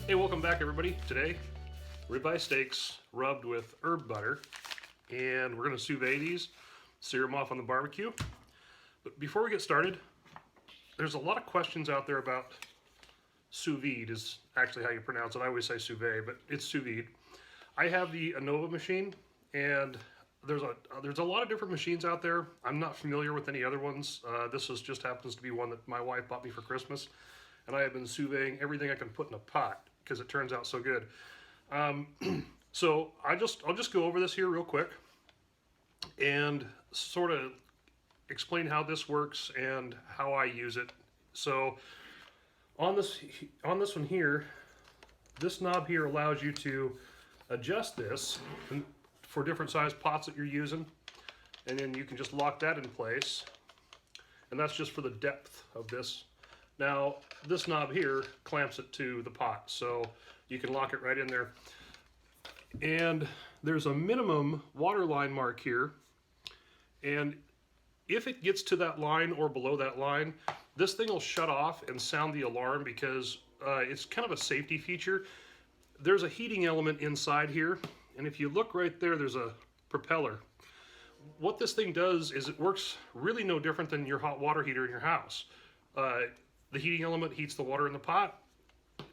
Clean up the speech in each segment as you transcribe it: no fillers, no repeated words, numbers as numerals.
Hey, welcome back everybody. Today, ribeye steaks rubbed with herb butter, and we're gonna sous vide these, sear them off on the barbecue. But before we get started, there's a lot of questions out there about sous vide is actually how you pronounce it. I always say sous vide, but it's sous vide. I have the Anova machine, and there's a lot of different machines out there. I'm not familiar with any other ones. This just happens to be one that my wife bought me for Christmas, and I have been sous videing everything I can put in a pot because it turns out so good. So I'll just go over this here real quick and sort of explain how this works and how I use it. So on this one here, this knob here allows you to adjust this for different size pots that you're using, and then you can just lock that in place, and that's just for the depth of this. Now this knob here clamps it to the pot, so you can lock it right in there. And there's a minimum water line mark here, and if it gets to that line or below that line, this thing will shut off and sound the alarm because it's kind of a safety feature. There's a heating element inside here, and if you look right there, there's a propeller. What this thing does is it works really no different than your hot water heater in your house. The heating element heats the water in the pot.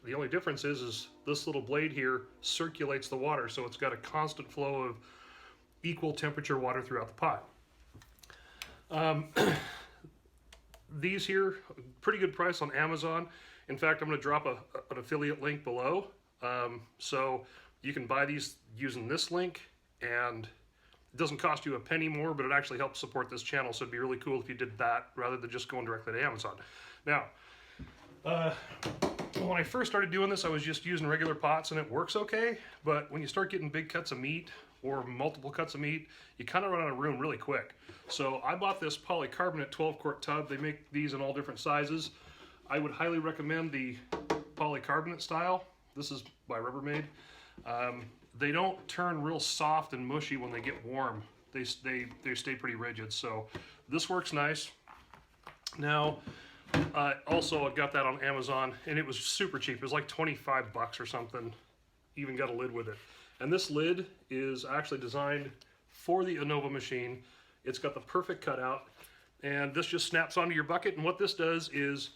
The only difference is this little blade here circulates the water, so it's got a constant flow of equal temperature water throughout the pot. These here, pretty good price on Amazon. In fact, I'm going to drop an affiliate link below, so you can buy these using this link, and it doesn't cost you a penny more, but it actually helps support this channel, so it'd be really cool if you did that rather than just going directly to Amazon. Now, when I first started doing this, I was just using regular pots and it works okay, but when you start getting big cuts of meat or multiple cuts of meat, you kind of run out of room really quick. So I bought this polycarbonate 12-quart tub. They make these in all different sizes. I would highly recommend the polycarbonate style. This is by Rubbermaid. They don't turn real soft and mushy when they get warm. They stay pretty rigid, so this works nice. Now, also, I got that on Amazon, and it was super cheap. It was like 25 bucks or something. Even got a lid with it. And this lid is actually designed for the Anova machine. It's got the perfect cutout, and this just snaps onto your bucket. And what this does is,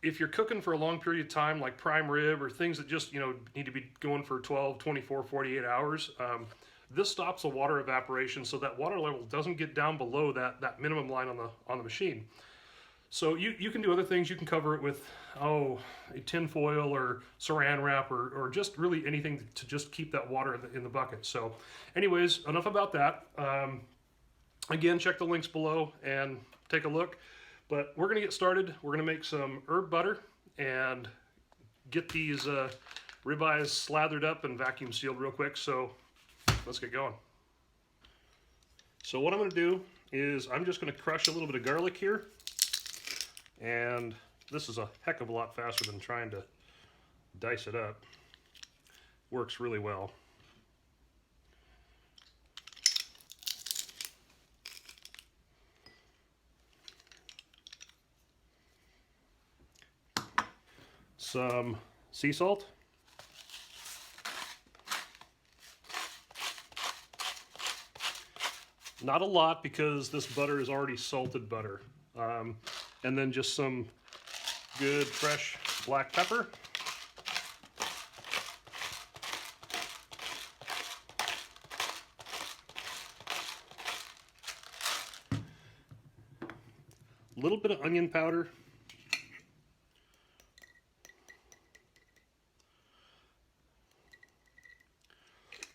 if you're cooking for a long period of time, like prime rib or things that just need to be going for 12, 24, 48 hours, this stops the water evaporation, so that water level doesn't get down below that minimum line on the machine. So you can do other things. You can cover it with, a tin foil or saran wrap or just really anything to just keep that water in the bucket. So anyways, enough about that. Again, check the links below and take a look. But we're going to get started. We're going to make some herb butter and get these ribeyes slathered up and vacuum sealed real quick. So let's get going. So what I'm going to do is I'm just going to crush a little bit of garlic here. And this is a heck of a lot faster than trying to dice it up. Works really well. Some sea salt. Not a lot because this butter is already salted butter. And then just some good fresh black pepper. A little bit of onion powder.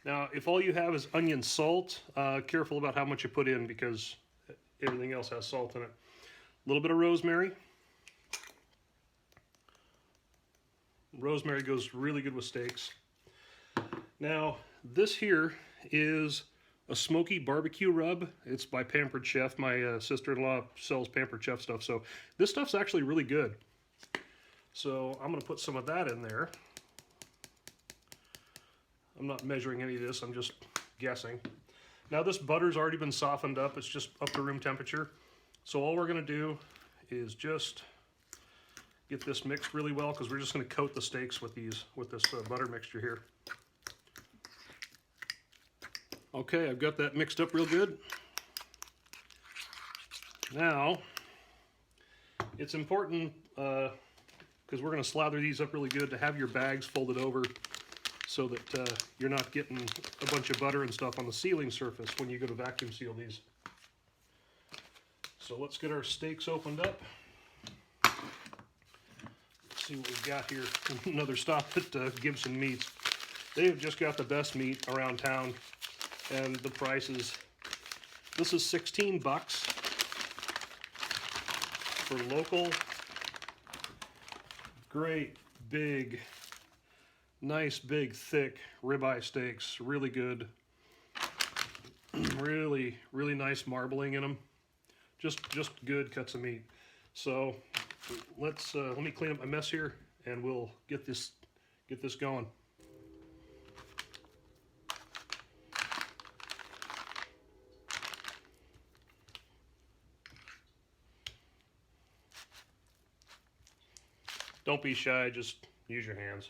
Now, if all you have is onion salt, careful about how much you put in because everything else has salt in it. A little bit of rosemary. Rosemary goes really good with steaks. Now, this here is a smoky barbecue rub. It's by Pampered Chef. My sister-in-law sells Pampered Chef stuff, so this stuff's actually really good. So I'm going to put some of that in there. I'm not measuring any of this, I'm just guessing. Now this butter's already been softened up. It's just up to room temperature. So all we're going to do is just get this mixed really well, because we're just going to coat the steaks with this butter mixture here. Okay, I've got that mixed up real good. Now, it's important, because we're going to slather these up really good, to have your bags folded over so that you're not getting a bunch of butter and stuff on the sealing surface when you go to vacuum seal these. So let's get our steaks opened up. Let's see what we've got here. Another stop at Gibson Meats. They've just got the best meat around town, and the prices. This is 16 bucks for local, great big, nice big thick ribeye steaks. Really good. Really nice marbling in them. Just good cuts of meat. So let me clean up my mess here, and we'll get this going. Don't be shy, just use your hands.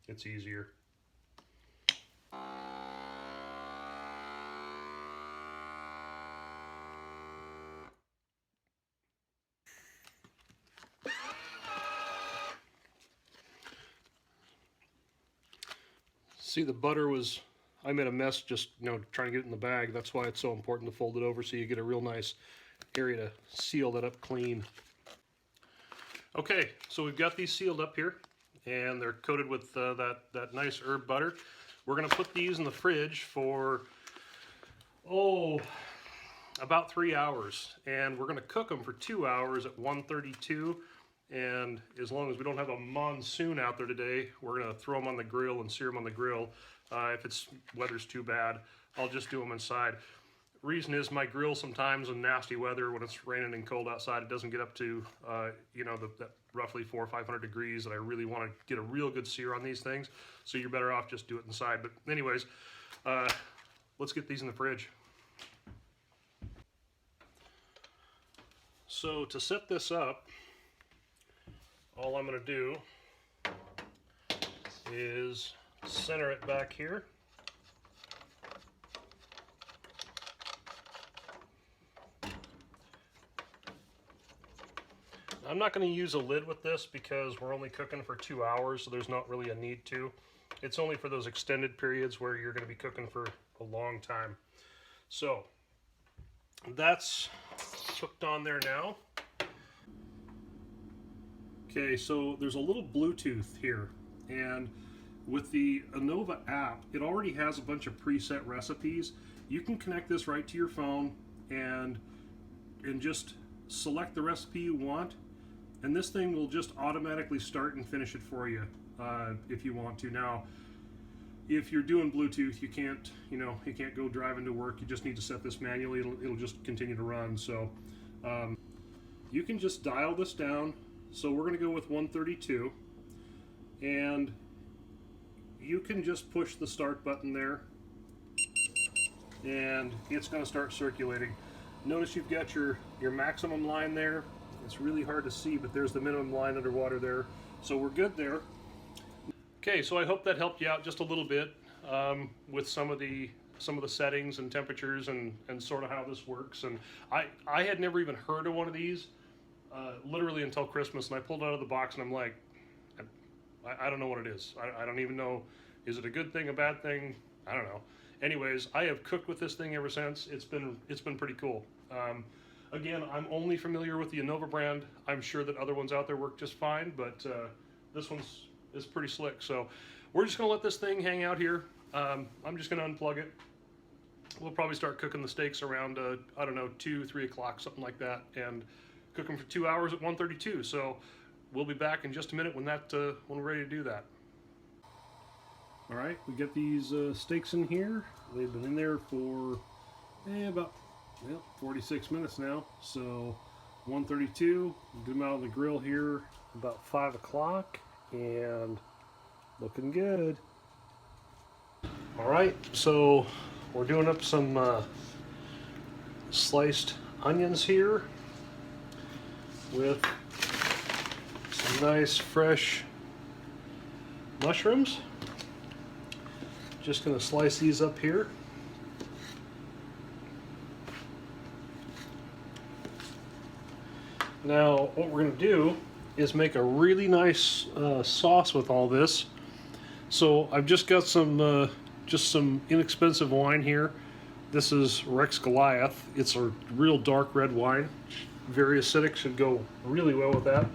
It's easier. See, the butter was, I made a mess just, trying to get it in the bag. That's why it's so important to fold it over so you get a real nice area to seal that up clean. Okay, so we've got these sealed up here, and they're coated with that nice herb butter. We're going to put these in the fridge for, about 3 hours, and we're going to cook them for 2 hours at 132. And as long as we don't have a monsoon out there today, we're going to throw them on the grill and sear them on the grill. If it's weather's too bad, I'll just do them inside. Reason is, my grill sometimes in nasty weather, when it's raining and cold outside, it doesn't get up to that roughly 400 or 500 degrees that I really want to get a real good sear on these things. So you're better off just do it inside. But anyways, let's get these in the fridge. So to set this up, all I'm going to do is center it back here. I'm not going to use a lid with this because we're only cooking for 2 hours, so there's not really a need to. It's only for those extended periods where you're going to be cooking for a long time. So that's hooked on there now. Okay, so there's a little Bluetooth here, and with the Anova app, it already has a bunch of preset recipes. You can connect this right to your phone and just select the recipe you want, and this thing will just automatically start and finish it for you if you want to. Now, if you're doing Bluetooth, you can't go driving to work. You just need to set this manually. It'll just continue to run. So you can just dial this down. So we're going to go with 132, and you can just push the start button there, and it's going to start circulating. Notice you've got your maximum line there. It's really hard to see, but there's the minimum line underwater there. So we're good there. Okay, so I hope that helped you out just a little bit with some of the settings and temperatures and sort of how this works. And I had never even heard of one of these literally until Christmas, and I pulled it out of the box and I'm like, I don't know what it is. I don't even know, is it a good thing, a bad thing? I don't know. Anyways, I have cooked with this thing ever since. It's been pretty cool. Again, I'm only familiar with the Anova brand. I'm sure that other ones out there work just fine, but this is pretty slick. So we're just gonna let this thing hang out here. I'm just gonna unplug it. We'll probably start cooking the steaks around, I don't know, 2, 3 o'clock, something like that, and cook them for 2 hours at 132. So we'll be back in just a minute when we're ready to do that. All right, we got these steaks in here. They've been in there for about 46 minutes now. So 132, get them out of the grill here about 5 o'clock, and looking good. All right, so we're doing up some sliced onions here with some nice fresh mushrooms. Just going to slice these up here. Now what we're going to do is make a really nice sauce with all this. So I've just got some inexpensive wine here. This is Rex Goliath. It's a real dark red wine. Very acidic, should go really well with that.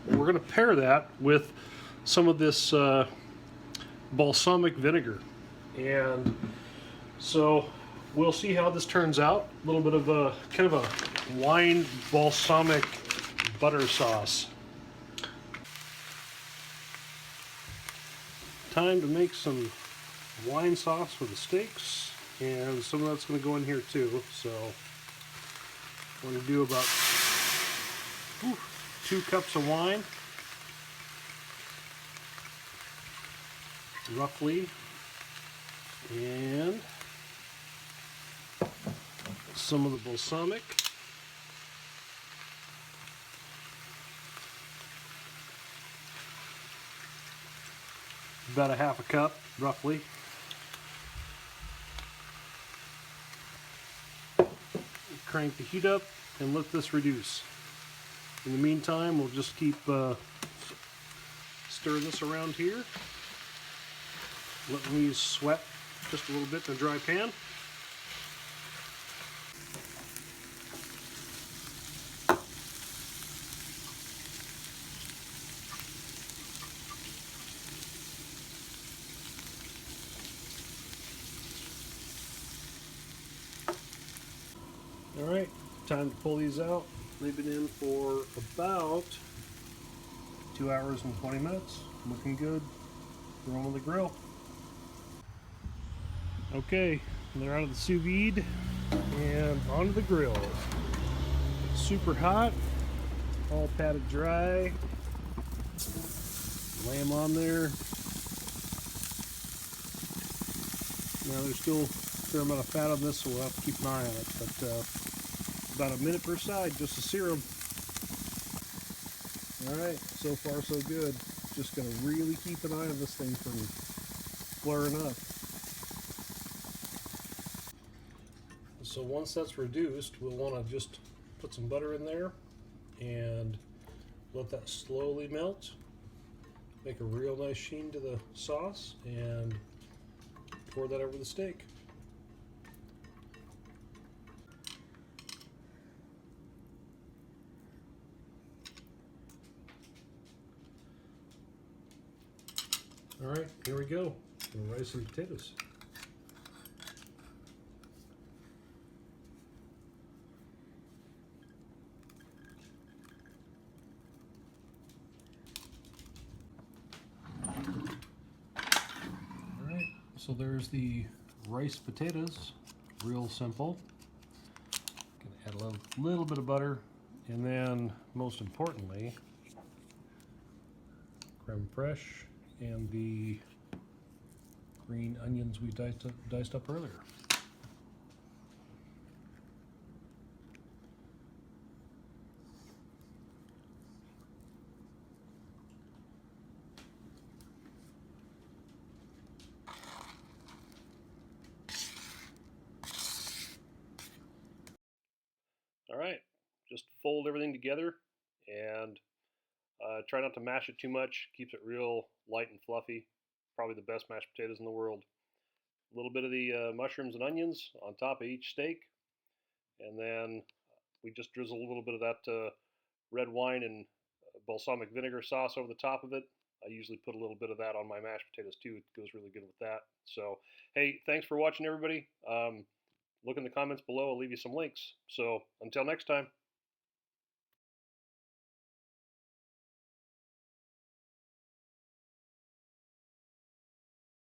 But we're going to pair that with some of this balsamic vinegar. And so we'll see how this turns out. A little bit of a kind of a wine balsamic butter sauce. Time to make some wine sauce for the steaks, and some of that's going to go in here too. So I'm going to do about 2 cups of wine, roughly, and some of the balsamic. About a half a cup, roughly. Crank the heat up and let this reduce. In the meantime, we'll just keep stirring this around here. Letting these sweat just a little bit in a dry pan. Alright, time to pull these out. They've been in for about 2 hours and 20 minutes. Looking good. Throw them on the grill. Okay, they're out of the sous vide and onto the grill. Super hot, all patted dry. Lay them on there. Now there's still a fair amount of fat on this, so we'll have to keep an eye on it. But about a minute per side just to sear them. Alright, so far so good. Just going to really keep an eye on this thing from flaring up. So once that's reduced, we'll want to just put some butter in there and let that slowly melt. Make a real nice sheen to the sauce and pour that over the steak. Alright, here we go. Rice and potatoes. Alright, so there's the rice potatoes. Real simple. Gonna add a little bit of butter, and then most importantly, creme fraiche and the green onions we diced up earlier. All right, just fold everything together and try not to mash it too much. Keeps it real light and fluffy. Probably the best mashed potatoes in the world. A little bit of the mushrooms and onions on top of each steak, and then we just drizzle a little bit of that red wine and balsamic vinegar sauce over the top of it. I usually put a little bit of that on my mashed potatoes too. It goes really good with that. So, hey, thanks for watching, everybody. Look in the comments below. I'll leave you some links. So, until next time.